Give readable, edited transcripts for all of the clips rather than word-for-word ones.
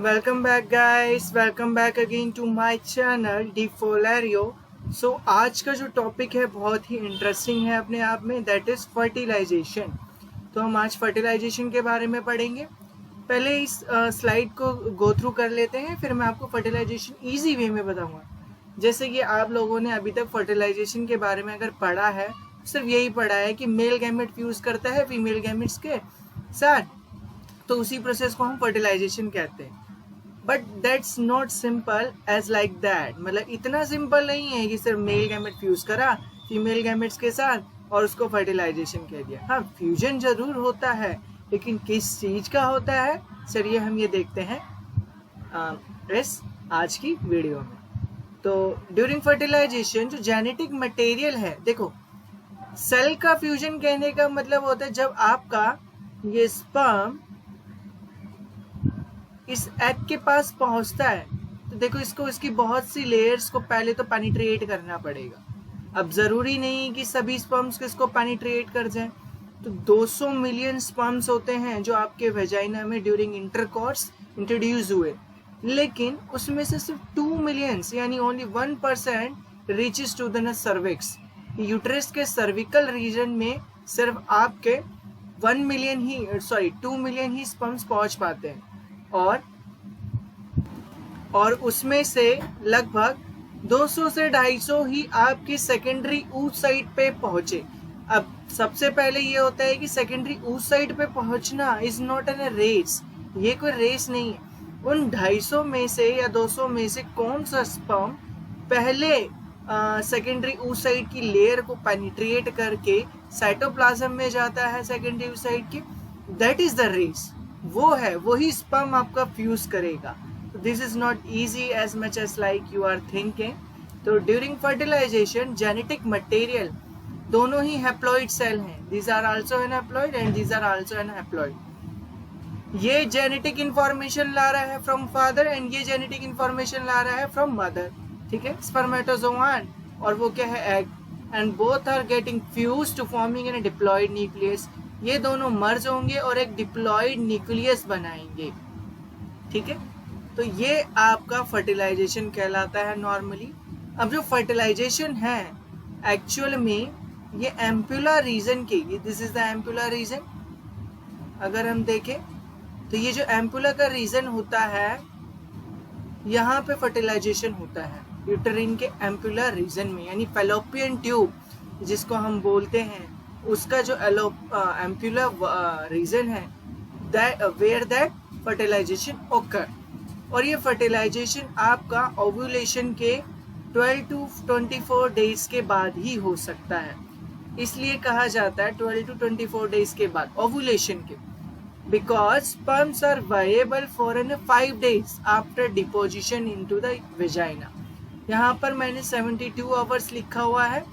Welcome back guys, welcome back again to my channel डी फोलेरियो। So आज का जो टॉपिक है बहुत ही इंटरेस्टिंग है अपने आप में, दैट इज़ फर्टिलाइजेशन। तो हम आज फर्टिलाइजेशन के बारे में पढ़ेंगे। पहले इस स्लाइड को गो थ्रू कर लेते हैं, फिर मैं आपको फर्टिलाइजेशन ईजी वे में बताऊंगा। जैसे कि आप लोगों ने अभी तक फर्टिलाइजेशन के बारे में अगर पढ़ा है, सिर्फ यही पढ़ा है कि मेल गैमेट फ्यूज करता है फीमेल गैमेट्स के साथ, तो उसी प्रोसेस को हम फर्टिलाइजेशन कहते हैं। But that's not simple as like that. मतलब इतना सिंपल नहीं है कि सिर्फ मेल गैमेट फ्यूज करा फीमेल गैमेट्स के साथ और उसको फर्टिलाइजेशन कह दिया। हाँ, फ्यूजन जरूर होता है, लेकिन किस चीज का होता है चलिए हम ये देखते हैं इस आज की वीडियो में। तो ड्यूरिंग फर्टिलाइजेशन जो जेनेटिक मटेरियल है, देखो सेल का फ्यूजन कहने का मतलब होता है जब आपका ये स्पर्म इस एग के पास पहुंचता है, तो देखो इसको इसकी बहुत सी लेयर्स को पहले तो पेनिट्रेट करना पड़ेगा। अब जरूरी नहीं कि सभी स्पर्म्स इसको पेनिट्रेट कर जाएं, तो 200 मिलियन स्पर्म्स होते हैं जो आपके वेजाइना में ड्यूरिंग इंटरकॉर्स इंट्रोड्यूस हुए, लेकिन उसमें से सिर्फ 2 मिलियन यानी only 1% reaches to the cervix. Uterus के सर्विकल रीजन में सिर्फ आपके 2 मिलियन ही स्पर्म्स पहुंच पाते हैं, और उसमें से लगभग 200 से 250 ही आपकी सेकेंडरी ऊथ साइड पे पहुंचे। अब सबसे पहले ये होता है कि सेकेंडरी ऊथ साइड पे पहुंचना इज नॉट एन रेस, ये कोई रेस नहीं है। उन 250 में से या 200 में से कौन सा स्पर्म पहले सेकेंडरी ऊथ साइड की लेयर को पेनिट्रेट करके साइटोप्लाज्म में जाता है सेकेंडरी ऊथ साइड की, दैट इज द रेस। वो है, वही स्पर्म आपका फ्यूज करेगा। This is not easy as much as like you are thinking. तो ड्यूरिंग फर्टिलाइजेशन जेनेटिक मटेरियल दोनों ही हैप्लॉइड सेल हैं, these are also N haploid and these are also N haploid. ये जेनेटिक इंफॉर्मेशन ला रहा है from father and ये genetic information ला रहा है फ्रॉम मदर, ठीक है, स्पर्मेटोजोआन, और वो क्या है, egg, and both are getting fuse to forming an diploid nucleus. ये दोनों मर्ज होंगे और एक डिप्लॉइड न्यूक्लियस बनाएंगे, ठीक है। तो ये आपका फर्टिलाइजेशन कहलाता है नॉर्मली। अब जो फर्टिलाइजेशन है एक्चुअल में ये एम्पुलर रीजन की, this is the ampullar region. अगर हम देखें तो ये जो एम्पुलर का रीजन होता है, यहाँ पे फर्टिलाइजेशन होता है यूटेरिन के एम्पुलर रीजन में, यानी फैलोपियन ट्यूब जिसको हम बोलते हैं, उसका जो एम्पुलर रीजन है, वेयर दैट फर्टिलाइजेशन ओकर। और ये फर्टिलाइजेशन आपका ओव्यूलेशन के 12 to 24 डेज के बाद ही हो सकता है। इसलिए कहा जाता है 12 to 24 डेज के बाद ओव्यूलेशन के, because sperms are viable for 5 days after deposition into the vagina. यहाँ पर मैंने 72 आवर्स लिखा हुआ है।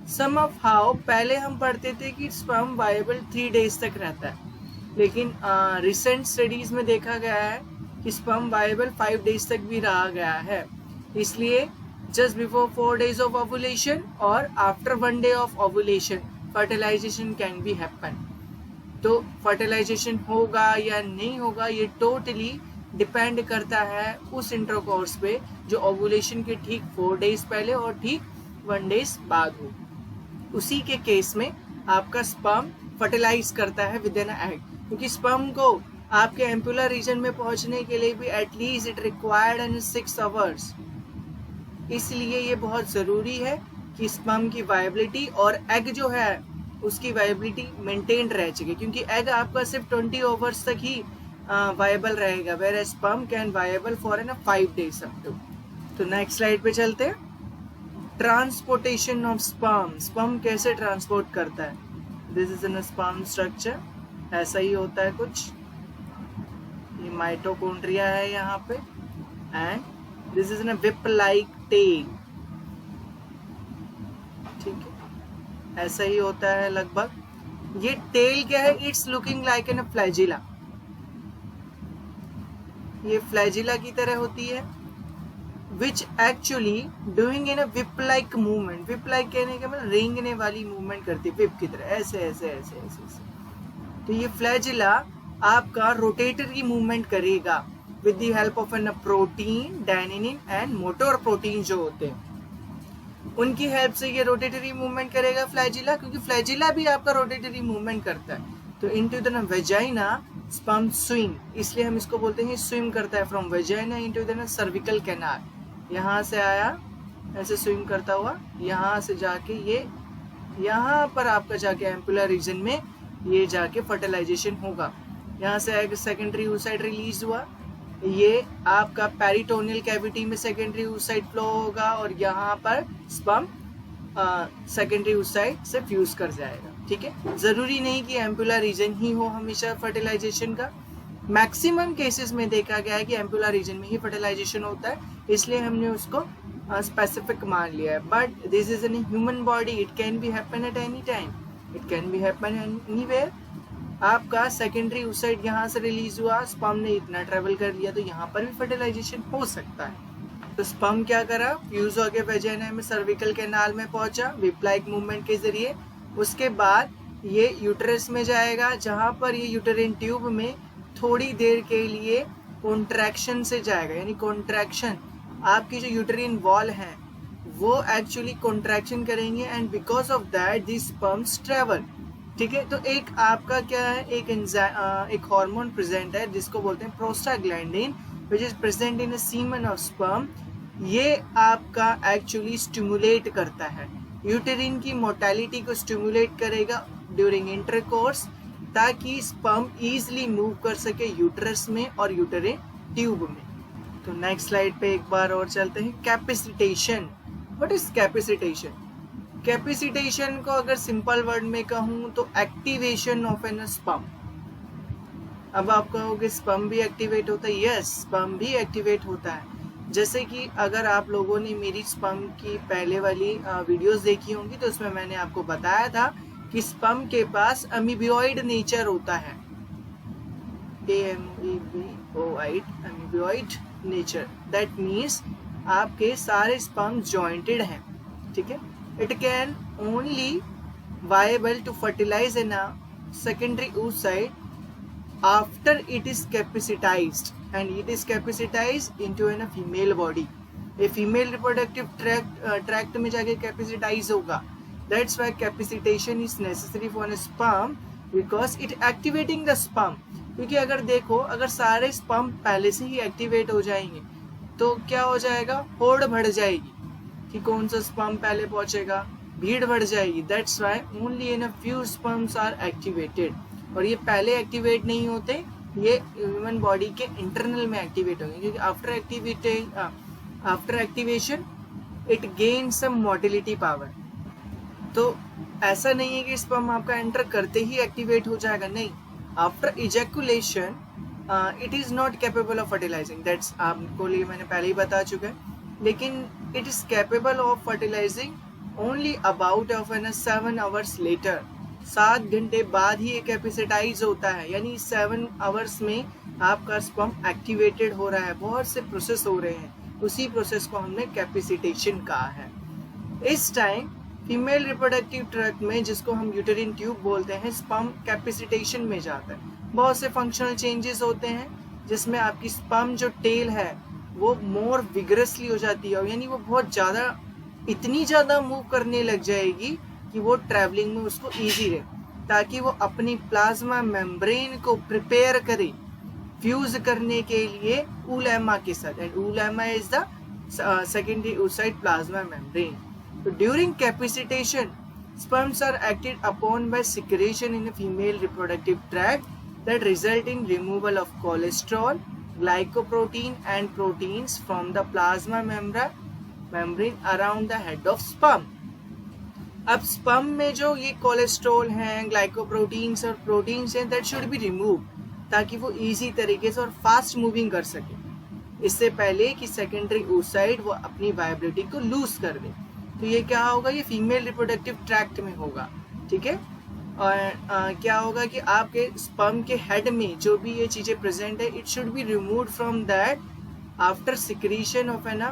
सम ऑफ हाउ पहले हम पढ़ते थे कि स्पर्म वायबल 3 days तक रहता है, लेकिन रिसेंट स्टडीज में देखा गया है कि स्पर्म वायबल 5 days तक भी रहा गया है। इसलिए just before 4 days of ovulation और after 1 day of ovulation fertilization can be happen. तो फर्टिलाइजेशन होगा या नहीं होगा ये टोटली डिपेंड करता है उस इंटरकोर्स पे जो ओव्यूलेशन के ठीक 4 days पहले और ठीक 1 days बाद हो। उसी के केस में आपका स्पर्म फर्टिलाइज करता है विद एन एग, क्योंकि स्पर्म को आपके एम्पुलर रीजन में पहुंचने के लिए भी at least it required an 6 hours. इसलिए ये बहुत ज़रूरी है कि स्पर्म की वायबिलिटी और एग जो है उसकी वायबिलिटी मेंटेन रह सके, क्योंकि एग आपका सिर्फ 20 आवर्स तक ही वायबल रहेगा, where sperm can viable for 5 days up to. तो नेक्स्ट स्लाइड पे चलते हैं। ट्रांसपोर्टेशन ऑफ स्पर्म, स्पर्म कैसे ट्रांसपोर्ट करता है। This is an sperm structure, ऐसा ही होता है कुछ। ये माइटोकॉन्ड्रिया है यहाँ पे, and this is an whip like tail, ठीक है, ऐसा ही होता है लगभग। ये टेल क्या है, it's looking like an flagella, ये फ्लैजिला की तरह होती है, which actually doing in a whip like movement. Whip like कहने का मतलब रेंगने वाली मूवमेंट करती है विप की तरह, ऐसे ऐसे ऐसे ऐसे ऐसे। तो ये फ्लैजिला आपका रोटेटरी मूवमेंट करेगा with the help of an protein, dynein and motor protein जो होते हैं, उनकी हेल्प से ये रोटेटरी मूवमेंट करेगा फ्लैजिला, क्योंकि फ्लैजिला भी आपका रोटेटरी मूवमेंट करता है। तो into the vagina sperm swing, इसलिए हम इसको बोलते हैं स्विम करता है from vagina into the cervical canal. यहाँ से आया ऐसे स्विम करता हुआ, यहाँ से जाके ये यहाँ पर आपका जाके एम्पुलर रीजन में ये जाके फर्टिलाइजेशन होगा। यहाँ से आएगा सेकेंडरी oocyte रिलीज हुआ, ये आपका पेरिटोनियल कैविटी में सेकेंडरी oocyte फ्लो होगा और यहाँ पर स्पर्म सेकेंडरी oocyte से फ्यूज कर जाएगा। ठीक है, जरूरी नहीं कि एम्पुलर रीजन ही हो हमेशा फर्टिलाइजेशन का। मैक्सिमम केसेस में देखा गया है कि एम्पुलर रीजन में ही फर्टिलाइजेशन होता है, इसलिए हमने उसको स्पेसिफिक मान लिया है। But this is in human body, it can be happen at any time, it can be happen anywhere. आपका सेकेंडरी oocyte यहाँ से रिलीज हुआ, स्पर्म ने इतना ट्रेवल कर लिया, तो यहाँ पर भी फर्टिलाइजेशन हो सकता है। तो स्पर्म क्या करा, फ्यूज होकर वेजाइना में सर्विकल कैनाल में पहुंचा विप लाइक मूवमेंट के जरिए। उसके बाद ये यूटरस में जाएगा, जहाँ पर ये यूटेरिन ट्यूब में थोड़ी देर के लिए कॉन्ट्रैक्शन से जाएगा, यानी कॉन्ट्रैक्शन, आपकी जो यूटेरिन वॉल है वो एक्चुअली कॉन्ट्रैक्शन करेंगे and because of that this sperms travel. ठीक है, तो एक आपका क्या है, एक हार्मोन प्रेजेंट है जिसको बोलते हैं prostaglandin, which is present in semen of sperm. ये आपका एक्चुअली स्टिमुलेट करता है, यूटेरिन की मोटालिटी को स्टिमुलेट करेगा ड्यूरिंग इंटरकोर्स, ताकि स्पर्म इजीली मूव कर सके यूटरस में और यूटेरिन ट्यूब में। तो नेक्स्ट स्लाइड पे एक बार और चलते हैं। Capacitation, what is capacitation? Capacitation को अगर सिंपल वर्ड में कहूँ तो एक्टिवेशन ऑफ एन स्पर्म। अब आप कहोगे स्पर्म भी एक्टिवेट होता है? यस, स्पर्म भी एक्टिवेट होता है। जैसे कि अगर आप लोगों ने मेरी स्पर्म की पहले वाली वीडियोस देखी होंगी तो उसमें मैंने आपको बताया था कि स्पर्म के पास अमीबियोइड नेचर होता है, अमीबियोइड नेचर। दैट मीन्स आपके सारे स्पर्म जॉइंटेड हैं। ठीक है, it can only viable to fertilize in a secondary oocyte after it is capacitized, and it is capacitized into a female body. A female reproductive tract में जाके capacitize होगा. That's why capacitation is necessary for a sperm because it activating the sperm. क्योंकि अगर देखो, अगर सारे sperm पहले से ही एक्टिवेट हो जाएंगे तो क्या हो जाएगा, होड़ बढ़ जाएगी कि कौन सा स्पर्म पहले पहुंचेगा, भीड़ बढ़ जाएगी। That's why only in a few sperms are activated, और ये पहले एक्टिवेट नहीं होते, ये ह्यूमन बॉडी के इंटरनल में एक्टिवेट होंगे, क्योंकि after activation it gain some motility power. तो ऐसा नहीं है कि स्पर्म आपका एंटर करते ही एक्टिवेट हो जाएगा, नहीं। After ejaculation it is not capable of fertilizing, that's आपको लिए मैंने पहले ही बता चुका है, लेकिन it is capable of fertilizing only about of an 7 hours later. 7 घंटे बाद ही ये कैपेसिटाइज होता है, यानी 7 आवर्स में आपका स्पर्म एक्टिवेटेड हो रहा है, बहुत से प्रोसेस हो रहे हैं, उसी प्रोसेस को हमने कैपेसिटेशन कहा है। इस टाइम फीमेल रिप्रोडक्टिव ट्रैक्ट में, जिसको हम यूटेरिन ट्यूब बोलते हैं, स्पर्म कैपेसिटेशन में जाता है। बहुत से फंक्शनल चेंजेस होते हैं जिसमें आपकी स्पर्म जो टेल है वो मोर विगरसली हो जाती है, यानी वो बहुत ज़्यादा, इतनी ज़्यादा मूव करने लग जाएगी कि वो ट्रैवलिंग में उसको ईजी रहे, ताकि वो अपनी प्लाज्मा मेम्ब्रेन को प्रिपेयर करे फ्यूज करने के लिए ऊलेमा के साथ, and oolemma is the secondary oocyte plasma membrane. So during capacitation, sperms are acted upon by secretion in a female reproductive tract that result in removal of cholesterol, glycoprotein and proteins from the plasma membrane around the head of sperm. अब sperm में जो ये cholesterol हैं, glycoproteins और proteins हैं, that should be removed, ताकि वो easy तरीके से और फास्ट मूविंग कर सके, इससे पहले कि सेकेंडरी oocyte वो अपनी वाइबिलिटी को लूज कर दे। तो ये क्या होगा, ये फीमेल रिप्रोडक्टिव ट्रैक्ट में होगा। ठीक है, और क्या होगा कि आपके स्पर्म के हेड में जो भी ये चीज़ें प्रेजेंट है, it should be removed from that after secretion of an,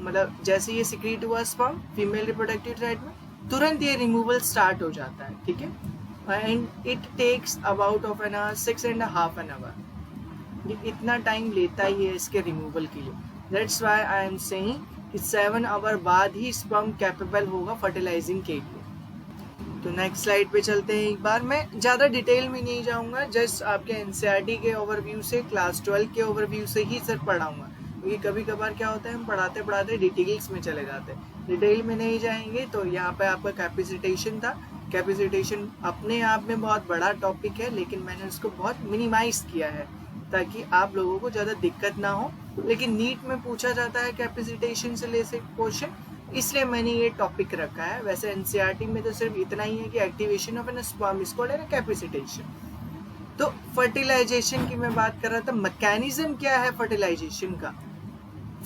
मतलब जैसे ये सिक्रीट हुआ स्पर्म फीमेल रिप्रोडक्टिव ट्रैक्ट में, तुरंत ये रिमूवल स्टार्ट हो जाता है। ठीक है, and it takes about of an 6.5 hours। ये इतना टाइम लेता ही है इसके रिमूवल के लिए। That's why I am saying कि 7 आवर बाद ही स्पर्म कैपेबल होगा फर्टिलाइजिंग के लिए। तो नेक्स्ट स्लाइड पे चलते हैं। एक बार मैं ज़्यादा डिटेल में नहीं जाऊंगा, जस्ट आपके एनसीईआरटी के ओवरव्यू से, क्लास 12 के ओवरव्यू से ही सर पढ़ाऊंगा, क्योंकि कभी कभार क्या होता है हम पढ़ाते पढ़ाते डिटेल्स में चले जाते हैं, डिटेल में नहीं जाएंगे। तो यहाँ पे आपका कैपेसिटेशन था। कैपेसिटेशन अपने आप में बहुत बड़ा टॉपिक है, लेकिन मैंने उसको बहुत मिनिमाइज किया है ताकि आप लोगों को ज़्यादा दिक्कत ना हो। लेकिन नीट में पूछा जाता है कैपेसिटेशन से रिलेटेड क्वेश्चन, इसलिए मैंने ये टॉपिक रखा है। वैसे एनसीईआरटी में तो सिर्फ इतना ही है कि activation of an sperm is called an capacitation. तो फर्टिलाइजेशन की मैं बात कर रहा था, मैकेनिज्म क्या है फर्टिलाइजेशन का।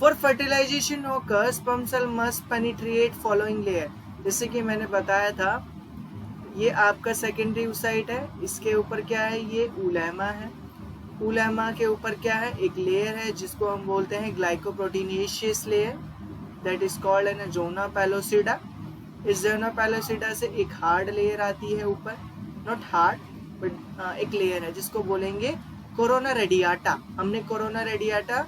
For fertilization occur sperm cell must penetrate following layer. जैसे कि मैंने बताया था, ये आपका सेकेंडरी oocyte है, इसके ऊपर क्या है, ये उलैमा है। उलैमा के ऊपर क्या है, एक लेयर है जिसको हम बोलते हैं glycoproteinaceous layer, that is called an zona pellucida. इस जोना पैलोसिडा से एक हार्ड लेयर आती है ऊपर, नॉट हार्ड बट एक लेयर है जिसको बोलेंगे कोरोना रेडियाटा। हमने कोरोना रेडियाटा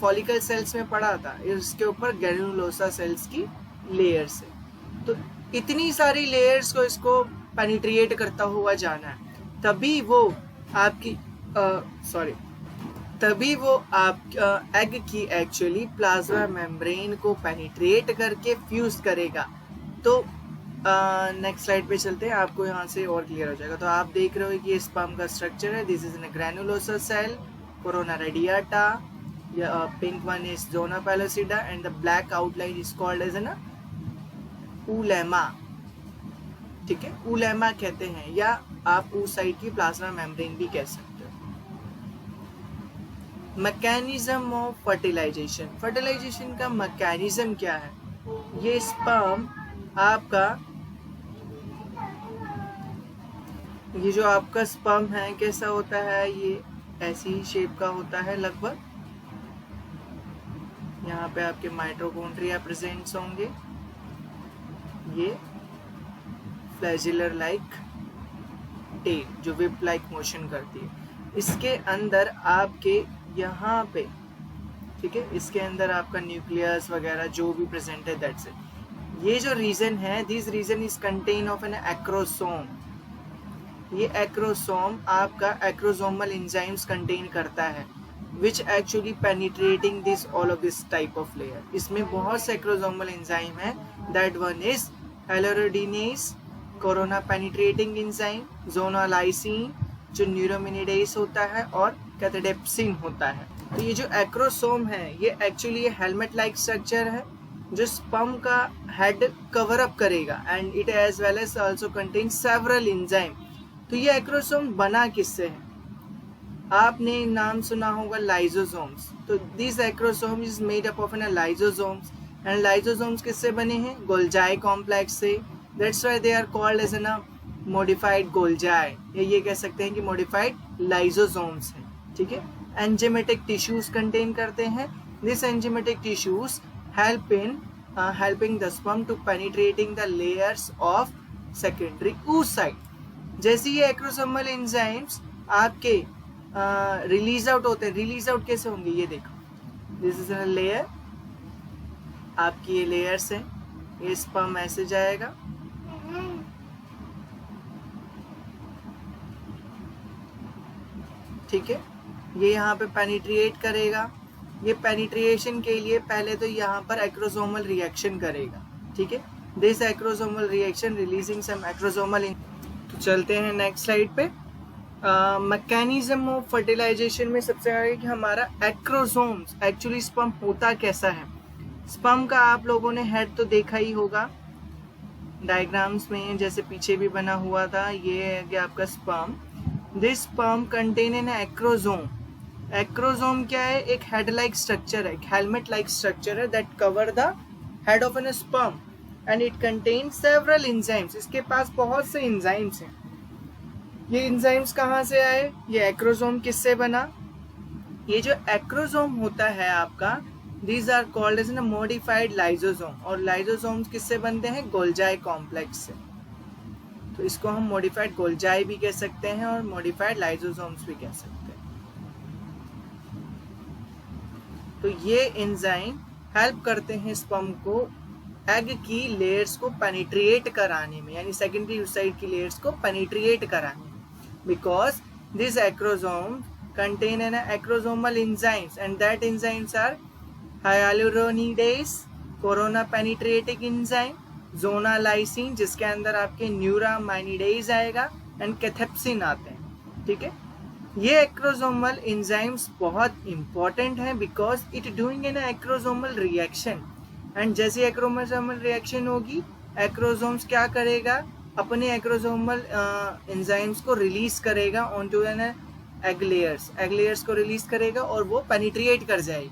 फॉलिकल सेल्स में पढ़ा था, इसके ऊपर ग्रैन्युलोसा सेल्स की लेयर्स है। तो इतनी सारी लेयर्स को इसको पेनिट्रिएट करता हुआ जाना है, तभी वो आपकी तभी वो आप एग की एक्चुअली प्लाज्मा मेम्ब्रेन को पेनिट्रेट करके फ्यूज करेगा। तो नेक्स्ट स्लाइड पे चलते हैं, आपको यहाँ से और क्लियर हो जाएगा। तो आप देख रहे हो कि ये स्पर्म का स्ट्रक्चर है, this is an granulosa cell, corona radiata, pink one is zona pellucida and the black outline is called as an oolemma. ठीक है, उलैमा कहते हैं, या आप oocyte की प्लाज्मा मेम्ब्रेन भी कह सकते हो। मैकेनिज्म ऑफ फर्टिलाइजेशन, फर्टिलाइजेशन का मैकेनिज्म क्या है। ये स्पर्म आपका, ये जो आपका स्पर्म है कैसा होता है, ये ऐसी ही शेप का होता है लगभग। यहाँ पे आपके माइटोकॉन्ड्रिया प्रेजेंट्स होंगे, ये फ्लैजिलर लाइक टेल जो विप लाइक मोशन करती है। इसके अंदर आपके यहाँ पे, ठीक है, इसके अंदर आपका न्यूक्लियस वगैरह जो भी प्रेजेंट है, दैट्स इट। ये जो रीजन है, this region is contain of an acrosome. ये एक्रोसोम आपका एक्रोसोमल एंजाइम्स कंटेन करता है, which actually penetrating this all of this type of layer. इसमें बहुत से एक्रोसोमल एंजाइम है, that one is hyaluronidase, corona penetrating enzyme, zonalysin जो neuraminidase होता है, और कैथेडेप्सिन होता है। तो ये जो एक्रोसोम है, ये एक्चुअली हेलमेट लाइक स्ट्रक्चर है जो स्पर्म का हेड कवर अप करेगा, and it as well as also contain several enzyme. तो ये एक्रोसोम बना किससे है, आपने नाम सुना होगा लाइजोसोम्स। तो this acrosome is made up of an lysosomes, and lysosomes किससे बने हैं, गोल्जाई कॉम्प्लेक्स से। That's why they are called as an modified Golgi, या ये कह सकते हैं कि मॉडिफाइड लाइजोसोम्स है। ठीक है, एंजाइमेटिक टिश्यूज कंटेन करते हैं। This enzymatic tissues help in helping the sperm to penetrating the layers of secondary oocyte। जैसे ये एक्रोसोमल एंजाइम्स आपके रिलीज आउट होते हैं, रिलीज आउट कैसे होंगे, ये देखो, दिस इज अ लेयर, आपकी ये लेयर्स है, ये स्पर्म ऐसे जाएगा, ठीक है, ये यहाँ पे पेनिट्रिएट करेगा। ये पेनिट्रिएशन के लिए पहले तो यहाँ पर एक्रोसोमल रिएक्शन करेगा, ठीक है, this acrosomal reaction releasing some acrosomal. तो चलते हैं नेक्स्ट स्लाइड पे। मैकेनिज्म ऑफ फर्टिलाइजेशन में सबसे आगे कि हमारा एक्रोसोम्स, एक्चुअली स्पर्म होता कैसा है। स्पर्म का आप लोगों ने हेड तो देखा ही होगा डायग्राम्स में, जैसे पीछे भी बना हुआ था, ये है कि आपका sperm. This sperm contain an acrosome. Acrosome क्या है, एक हेड लाइक स्ट्रक्चर है, एक हेलमेट लाइक स्ट्रक्चर है that cover the head of an sperm, and it contain several enzymes. इसके पास बहुत से एंजाइम्स हैं। ये एंजाइम्स कहाँ से आए, ये एक्रोसोम किससे बना। ये जो एक्रोसोम होता है आपका, these are called as an modified lysosome, और लाइजोसोम्स किससे बनते हैं, गोल्जाई कॉम्प्लेक्स से। तो इसको हम मॉडिफाइड गोल्जाई भी कह सकते हैं और मॉडिफाइड लाइजोसोम्स भी कह सकते हैं। तो ये एंजाइम हेल्प करते हैं स्पर्म को एग की लेयर्स को पेनिट्रिएट कराने में, यानी सेकेंडरी oocyte की लेयर्स को पेनिट्रिएट कराने में, because this acrosome contain an acrosomal enzymes and that enzymes are hyaluronidase, corona penetrating enzyme, जोनालाइसिन जिसके अंदर आपके न्यूरामाइनिडेज आएगा एंड कैथेप्सिन आते हैं, ठीक है। ये एक्रोसोमल एंजाइम्स बहुत इंपॉर्टेंट हैं because it doing an acrosomal reaction, and जैसे एक्रोसोमल रिएक्शन होगी एक्रोसोम्स क्या करेगा, अपने एक्रोसोमल एंजाइम्स को रिलीज करेगा ऑनटू एन एग लेयर्स को रिलीज करेगा और वो पेनिट्रिएट कर जाएगी,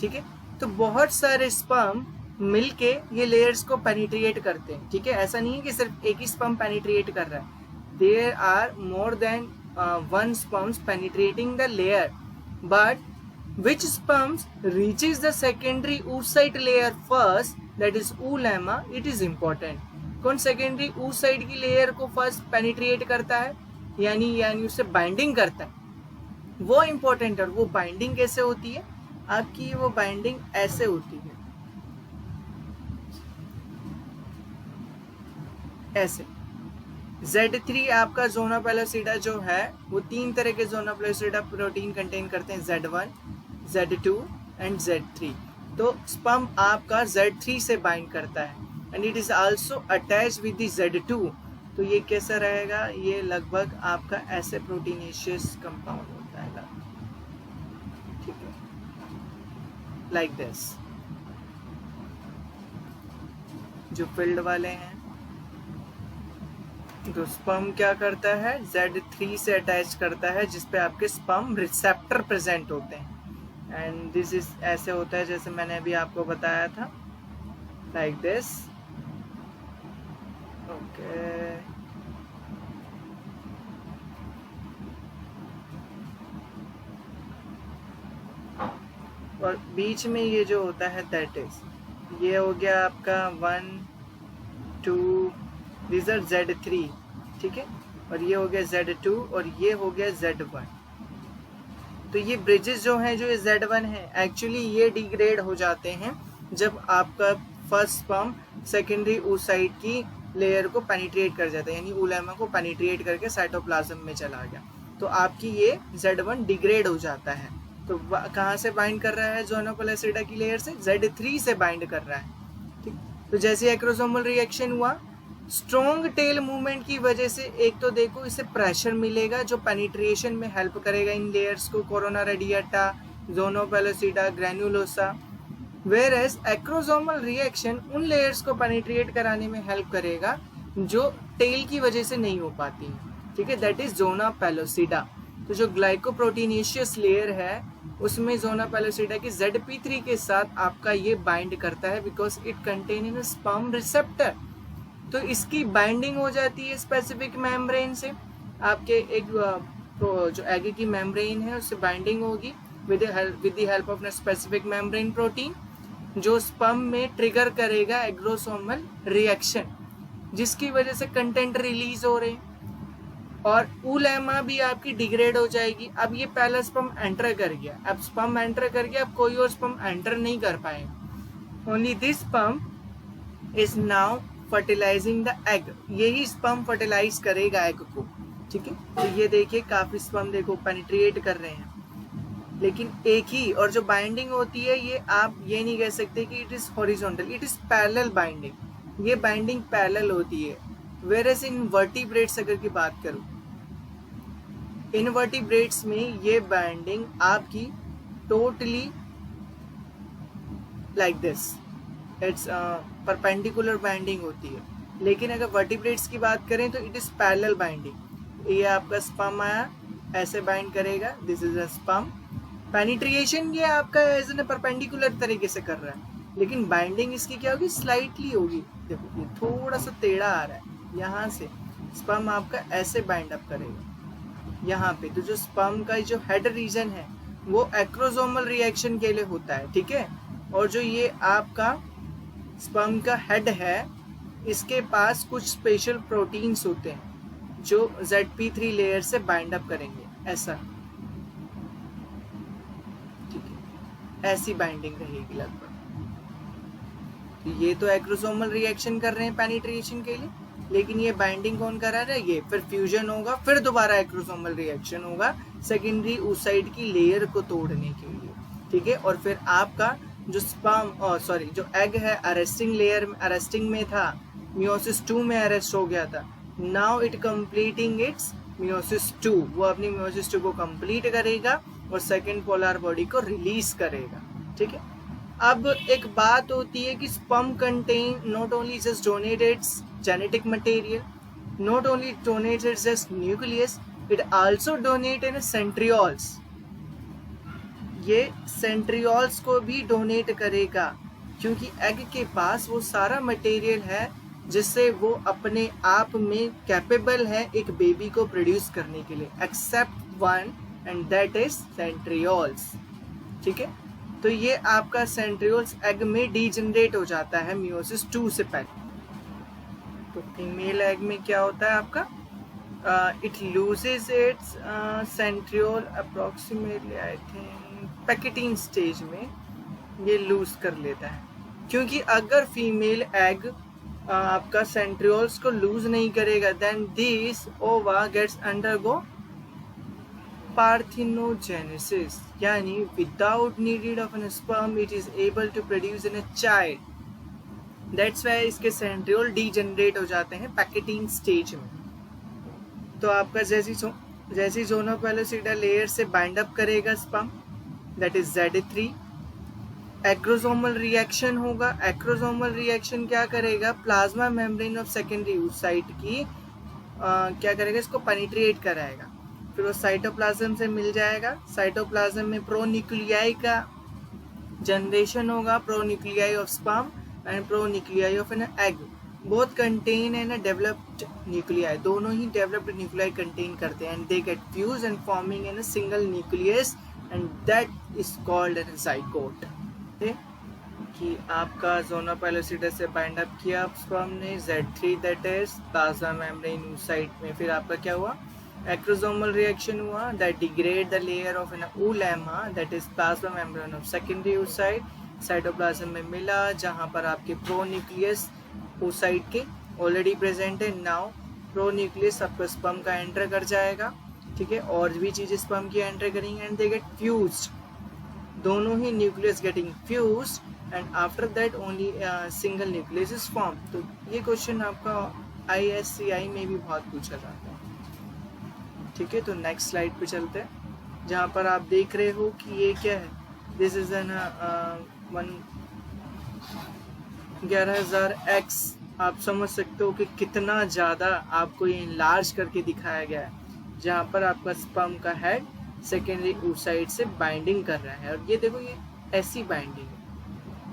ठीक है। तो बहुत सारे स्पर्म मिलके ये लेयर्स को पेनिट्रिएट करते हैं, ठीक है। ऐसा नहीं है कि सिर्फ एक ही स्पर्म पेनिट्रिएट कर रहा है, there are more than one sperms penetrating the layer, but which sperms reaches the secondary oocyte layer first, that is oolemma, it is important. कौन secondary oocyte की layer को first penetrate करता है, यानी उससे बाइंडिंग करता है, वो important है। और वो बाइंडिंग कैसे होती है आपकी, वो बाइंडिंग ऐसे होती है, ऐसे। Z3 आपका ज़ोना पेलोसिडा जो है वो 3 तरह के ज़ोना पेलोसिडा प्रोटीन कंटेन करते हैं, Z1, Z2 एंड Z3। तो स्पर्म आपका Z3 से बाइंड करता है and it is also attach with the Z2। तो ये कैसा रहेगा, ये लगभग आपका ऐसे प्रोटीनेशियस कंपाउंड होता है, ठीक है, लाइक दिस। जो फील्ड वाले हैं तो स्पर्म क्या करता है, Z3 से अटैच करता है जिसपे आपके स्पर्म रिसेप्टर प्रेजेंट होते हैं, एंड दिस इज ऐसे होता है जैसे मैंने अभी आपको बताया था, लाइक दिस, ओके। और बीच में ये जो होता है दैट इज, ये हो गया आपका 1, 2, these are Z3, ठीक है, और ये हो गया Z2 और ये हो गया Z1। तो ये ब्रिजेस जो हैं, जो ये Z1 है, एक्चुअली ये डिग्रेड हो जाते हैं जब आपका फर्स्ट स्पर्म सेकेंडरी oocyte की लेयर को पेनिट्रेट कर जाता है, यानी oolemma को पेनिट्रेट करके साइटोप्लाज्म में चला गया, तो आपकी ये Z1 डिग्रेड हो जाता है। तो कहाँ से बाइंड कर रहा है, ज़ोना पेलोसिडा की लेयर से, Z3 से बाइंड कर रहा है, ठीक। तो जैसे एक्रोसोमल रिएक्शन हुआ, स्ट्रॉन्ग टेल मूवमेंट की वजह से एक तो देखो इसे प्रेशर मिलेगा जो पेनिट्रिएशन में हेल्प करेगा इन लेयर्स को, corona radiata, zona pellucida, granulosa. Whereas acrosomal reaction उन लेयर्स को पेनिट्रिएट कराने में हेल्प करेगा जो टेल की वजह से नहीं हो पाती है, ठीक है, दैट इज ज़ोना पेलोसिडा। तो जो ग्लाइकोप्रोटीनेशियस लेयर है उसमें ज़ोना पेलोसिडा की ZP3 के साथ आपका ये बाइंड करता है because it contain in sperm receptor. तो इसकी बाइंडिंग हो जाती है स्पेसिफिक मेम्ब्रेन से, आपके एक जो एग की मेम्ब्रेन है उससे बाइंडिंग होगी with the help of specific membrane protein, जो स्पर्म में ट्रिगर करेगा एग्रोसोमल रिएक्शन, जिसकी वजह से कंटेंट रिलीज हो रहे हैं और oolemma भी आपकी डिग्रेड हो जाएगी। अब ये पहला स्पर्म एंटर कर गया, अब स्पर्म एंटर कर गया, अब कोई और स्पर्म एंटर नहीं कर पाएगा, only this sperm is now fertilising the egg, यही स्पर्म फर्टिलाइज करेगा एग को, ठीक है। तो ये देखिए काफी स्पर्म देखो पेनिट्रिएट कर रहे हैं, लेकिन एक ही, और जो बाइंडिंग होती है ये आप ये नहीं कह सकते कि it is horizontal, it is parallel binding, ये बाइंडिंग पैरेलल होती है। वेयरएज इन वर्टिब्रेट्स अगर की बात करूं, इनवर्टिब्रेट्स में ये बाइंडिंग आपकी totally like this, it's perpendicular binding होती है, लेकिन अगर वर्टिब्रेट्स की बात करें तो इट इज पैरेलल बाइंडिंग। ये आपका स्पर्म आया ऐसे बाइंड करेगा, दिस इज अ स्पर्म, पेनिट्रिएशन ये आपका एज एन परपेंडिकुलर तरीके से कर रहा है, लेकिन बाइंडिंग इसकी क्या होगी, स्लाइटली होगी। देखो ये थोड़ा सा टेढ़ा आ रहा है, यहाँ से स्पर्म आपका ऐसे बाइंड अप करेगा यहाँ पे। तो जो स्पर्म का जो हेड रीजन है वो एक्रोसोमल रिएक्शन के लिए होता है, ठीक है, और जो ये आपका स्पर्म का हेड है इसके पास कुछ स्पेशल प्रोटीन्स होते हैं जो ZP3 लेयर से बाइंड अप करेंगे, ऐसा, ठीक है। ऐसी बाइंडिंग रहेगी लगभग। तो ये तो एक्रोसोमल रिएक्शन कर रहे हैं पेनिट्रेशन के लिए, लेकिन ये बाइंडिंग कौन करा रहा है, ये फिर फ्यूजन होगा, फिर दोबारा एक्रोसोमल रिएक्शन होगा सेकेंडरी oocyte की लेयर को तोड़ने के लिए, ठीक है। और फिर आपका जो जो एग है अरेस्टिंग में था, मियोसिस 2 में अरेस्ट हो गया था, now it completing it's meiosis 2, वो अपनी मियोसिस 2 को कंप्लीट करेगा और सेकेंड पोलर बॉडी को रिलीज करेगा, ठीक है। अब एक बात होती है कि sperm contain not only just donated genetic material, not only donated just nucleus, it also donated centrioles, ये सेंट्रियोल्स को भी डोनेट करेगा, क्योंकि एग के पास वो सारा मटेरियल है जिससे वो अपने आप में कैपेबल है एक बेबी को प्रोड्यूस करने के लिए, except one and that is centrioles, ठीक है। तो ये आपका सेंट्रियोल्स एग में डीजनरेट हो जाता है मियोसिस 2 से पहले। तो फीमेल एग में क्या होता है आपका, it loses its centriole approximately I think packeting stage में ये लूज कर लेता है, क्योंकि अगर फीमेल एग आपका सेंट्रियोल्स को लूज नहीं करेगा then this ova gets undergo parthenogenesis, यानी without needed of an sperm it is able to produce in a child, that's why इसके सेंट्रियोल डीजनरेट हो जाते हैं पैकेटिंग स्टेज में। तो आपका जैसी जोनो पेलोसिडा लेयर से बाइंड अप करेगा sperm, that is ZA3, acrosomal reaction होगा। एक्रोसोमल रिएक्शन क्या करेगा, plasma membrane of secondary oocyte की क्या करेगा, इसको पेनिट्रेट कराएगा, फिर वो साइटोप्लाज्म से मिल जाएगा। साइटोप्लाज्म में प्रोन्यूक्लियाई का जनरेशन होगा, pronuclei of sperm and pronuclei of an egg, both contain an developed nuclei, दोनों ही डेवलप्ड न्यूक्लियाई कंटेन करते हैं, and they get fuse and forming in a single nucleus and that is called an zygote. कि आपका zona pellucida से bind up किया sperm ने Z3 that is plasma membrane oocyte में, फिर आपका क्या हुआ, एक्रोसोमल रिएक्शन हुआ that degrade the layer of N oolemma that is plasma membrane of secondary oocyte, cytoplasm में मिला जहां पर आपके प्रोन्यूक्लियस oocyte के ऑलरेडी प्रेजेंट है। नाउ प्रोन्यूक्लियस आपका स्पर्म का एंटर कर जाएगा, ठीक है, और भी चीजें स्पर्म की एंटर करेंगे एंड दे गेट फ्यूज्ड, दोनों ही nucleus getting fused and after that only single nucleus is form. तो ये क्वेश्चन आपका ISCI में भी बहुत पूछा जाता है, ठीक है। तो नेक्स्ट स्लाइड पे चलते हैं, जहाँ पर आप देख रहे हो कि ये क्या है, दिस इज एन 11,000x, आप समझ सकते हो कि कितना ज़्यादा आपको ये लार्ज करके दिखाया गया है, जहाँ पर आपका स्पर्म का हेड सेकेंडरी oocyte से बाइंडिंग कर रहा है, और ये देखो ये ऐसी बाइंडिंग है,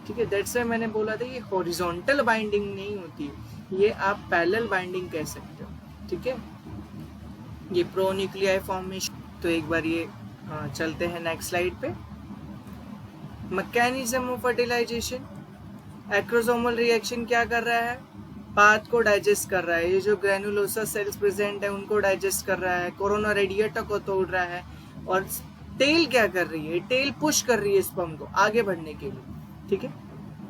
ठीक है। दैट्स व्हाई मैंने बोला था ये हॉरिजॉन्टल बाइंडिंग नहीं होती, ये आप पैरेलल बाइंडिंग कह सकते हो, ठीक है। ये प्रोन्यूक्लियाई फॉर्मेशन। तो एक बार ये चलते हैं नेक्स्ट स्लाइड पे, mechanism of fertilization. Acrosomal reaction क्या कर रहा है, पाथ को डाइजेस्ट कर रहा है, ये जो ग्रेनुलोसा सेल्स प्रेजेंट है उनको डाइजेस्ट कर रहा है, कोरोना रेडिएटर को तोड़ रहा है, और टेल क्या कर रही है, टेल पुश कर रही है स्पर्म को आगे बढ़ने के लिए, ठीक है।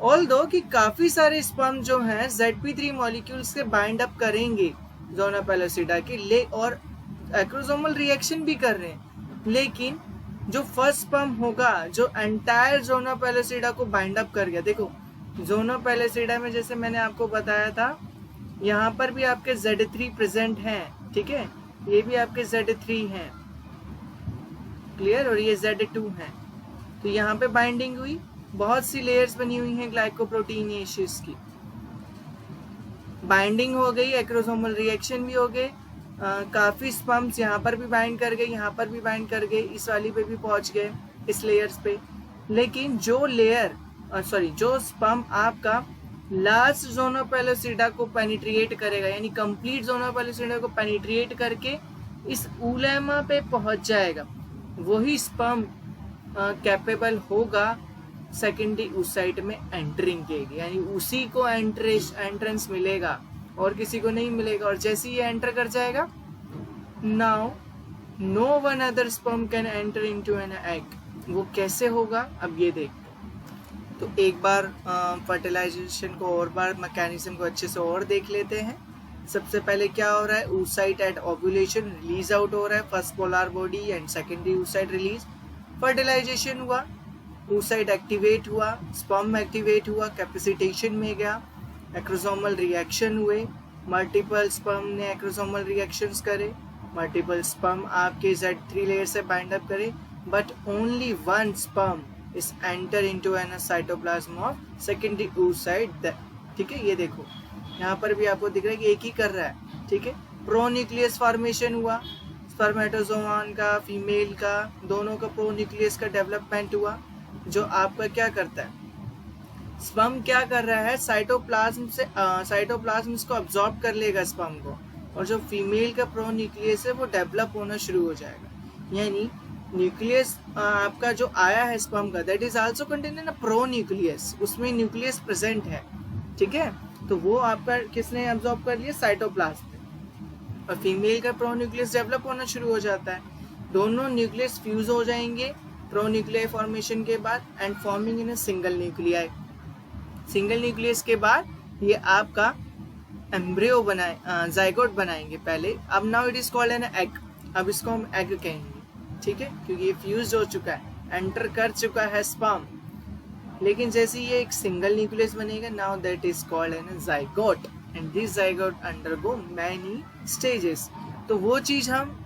ऑल्दो कि काफी सारे स्पर्म जो हैं ZP3 मॉलिक्यूल्स से बाइंड अप करेंगे जोना पेलोसिडा के ले, और एक्रोसोमल रिएक्शन भी कर रहे हैं, लेकिन जो फर्स्ट स्पर्म होगा जो एंटायर जोना पेलोसिडा को बाइंड अप कर गया, देखो जोना पेलोसिडा में जैसे मैंने आपको बताया था यहाँ पर भी आपके Z3 प्रेजेंट हैं, ठीक है, ये भी आपके Z3 हैं, क्लियर, और ये Z2 हैं। तो यहाँ पे बाइंडिंग हुई, बहुत सी लेयर्स बनी हुई हैं ग्लाइकोप्रोटीनेशियस की, बाइंडिंग हो गई, एक्रोसोमल रिएक्शन भी हो गए, काफ़ी स्पर्म्स यहाँ पर भी बाइंड कर गए, यहाँ पर भी बाइंड कर गए, इस वाली पे भी पहुँच गए इस लेयर्स पे, लेकिन जो स्पर्म आपका लास्ट जोना पेलोसिडा को पेनिट्रिएट करेगा, यानी कंप्लीट जोना पेलोसिडा को पेनिट्रिएट करके इस oolemma पे पहुँच जाएगा, वही स्पर्म कैपेबल होगा सेकेंडरी oocyte में एंटरिंग के, यानी उसी को एंट्रेंस मिलेगा और किसी को नहीं मिलेगा। और जैसे ये एंटर कर जाएगा, now no one other sperm can enter into an egg, वो कैसे होगा अब ये देखते हैं। तो एक बार फर्टिलाइजेशन को और बार मैकेनिज्म को अच्छे से और देख लेते हैं। सबसे पहले क्या हो रहा है, oocyte at ovulation release out हो रहा है, first polar body and secondary oocyte release. Fertilization हुआ, oocyte एक्टिवेट हुआ, स्पर्म एक्टिवेट हुआ, कैपेसिटेशन में गया, एक्रोसोमल रिएक्शन हुए, मल्टीपल स्पर्म ने एक्रोसोमल रिएक्शंस करे, मल्टीपल स्पर्म आपके Z3 लेयर से बाइंड अप करे, but only one sperm is enter into an cytoplasm of secondary oocyte। ठीक है, ये देखो यहाँ पर भी आपको दिख रहा है कि एक ही कर रहा है। ठीक है, प्रोन्यूक्लियस फॉर्मेशन हुआ, स्पर्मेटोजोआन का फीमेल का दोनों का प्रोन्यूक्लियस का डेवलपमेंट हुआ, जो आपका क्या करता है, स्पर्म क्या कर रहा है, साइटोप्लाज्म से साइटोप्लाज्म इसको अब्जॉर्ब कर लेगा स्पर्म को, और जो फीमेल का प्रोन्यूक्लियस है वो डेवलप होना शुरू हो जाएगा। यानी न्यूक्लियस आपका जो आया है स्पर्म का, that is also contain in pronucleus, उसमें न्यूक्लियस प्रेजेंट है। ठीक है, तो वो आपका किसने अब्जॉर्ब कर लिया, साइटोप्लाज्म ने, और फीमेल का प्रोन्यूक्लियस डेवलप होना शुरू हो जाता है। दोनों न्यूक्लियस फ्यूज हो जाएंगे प्रोन्यूक्लियाई फॉर्मेशन के बाद and forming in a single nuclei. Single nucleus के बाद ये आपका एम्ब्रियो बनाए, जाइगोट बनाएंगे पहले। अब now it is called an egg, अब इसको हम एग कहेंगे। ठीक है, क्योंकि ये फ्यूज हो चुका है, एंटर कर चुका है स्पर्म, लेकिन जैसे ये एक सिंगल न्यूक्लियस बनेगा, now that is called N zygote and this zygote undergo many stages. तो वो चीज हम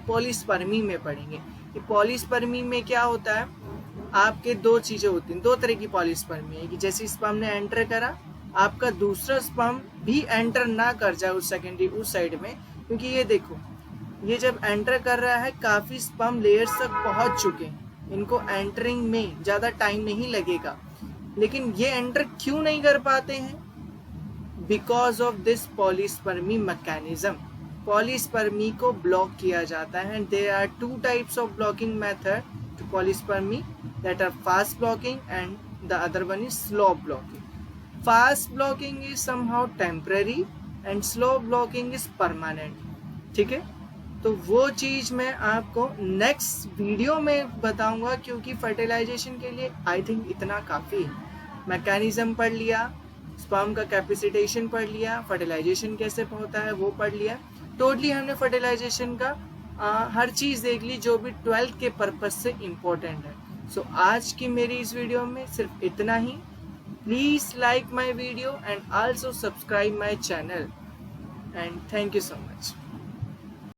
पॉलीस्पर्मी में पढ़ेंगे। कि पॉलीस्पर्मी में क्या होता है, आपके दो चीजें होती हैं, दो तरह की पॉलीस्पर्मी है कि जैसे स्पर्म ने एंटर करा, आपका दूसरा स्पर्म भी एंटर ना कर जाए उस सेकेंडरी oocyte में, क्योंकि ये देखो ये जब एंटर कर रहा है काफी स्पर्म लेयर्स तक पहुंच चुके हैं, इनको एंटरिंग में ज्यादा टाइम नहीं लगेगा, लेकिन ये एंटर क्यों नहीं कर पाते हैं, because of this polyspermy mechanism. Polyspermy को ब्लॉक किया जाता है, and there are two types of blocking method to polyspermy, that are fast blocking and the other one is slow blocking. Fast blocking is somehow temporary and slow blocking is permanent. ठीक है, तो वो चीज मैं आपको next video में बताऊंगा, क्योंकि फर्टिलाइजेशन के लिए आई थिंक इतना काफी है। मैकेनिज्म पढ़ लिया, स्पर्म का कैपेसिटेशन पढ़ लिया, फर्टिलाइजेशन कैसे होता है वो पढ़ लिया, टोटली हमने फर्टिलाइजेशन का हर चीज देख ली जो भी 12th के पर्पज से इम्पोर्टेंट है। सो आज की मेरी इस वीडियो में सिर्फ इतना ही। Please like my video and also subscribe my channel and thank you so much.